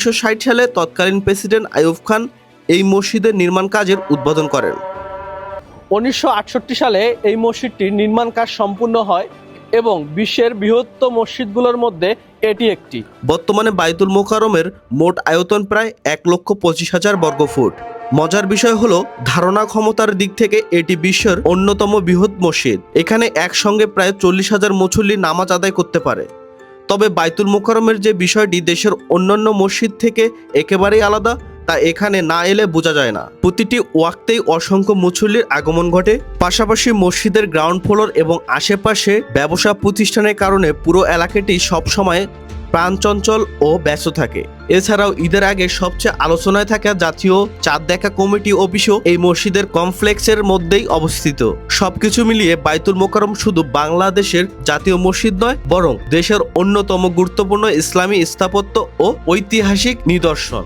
১৯৬০ সালে তৎকালীন প্রেসিডেন্ট আইয়ুব খান এই মসজিদের নির্মাণ কাজের উদ্বোধন করেন। ১৯৬৮ সালে এই মসজিদটির নির্মাণ কাজ সম্পূর্ণ হয় এবং বিশ্বের বৃহত্তম মসজিদগুলোর মধ্যে এটি একটি। বর্তমানে বাইতুল মোকাররমের মোট আয়তন প্রায় ১,২৫,০০০ বর্গফুট। মজার বিষয় হলো, ধারণা ক্ষমতার দিক থেকে এটি বিশ্বের অন্যতম বৃহৎ মসজিদ। এখানে একসঙ্গে প্রায় ৪০,০০০ মুসল্লি নামাজ আদায় করতে পারে। তবে বাইতুল মোকাররমের যে বিষয়টি দেশের অন্যান্য মসজিদ থেকে একেবারেই আলাদা, তা এখানে না এলে বোঝা যায় না। প্রতিটি ওয়াক্তেই অসংখ্য মুসল্লির আগমন ঘটে। পাশাপাশি মসজিদের গ্রাউন্ড ফ্লোর এবং আশেপাশে ব্যবসা প্রতিষ্ঠানের কারণে পুরো এলাকাটি সবসময় প্রাণচঞ্চল ও ব্যস্ত থাকে। এছাড়াও ঈদের আগে সবচেয়ে আলোচনায় থাকা জাতীয় চাঁদ দেখা কমিটি অফিসও এই মসজিদের কমপ্লেক্সের মধ্যেই অবস্থিত। সবকিছু মিলিয়ে বাইতুল মোকাররম শুধু বাংলাদেশের জাতীয় মসজিদ নয়, বরং দেশের অন্যতম গুরুত্বপূর্ণ ইসলামী স্থাপত্য ও ঐতিহাসিক নিদর্শন।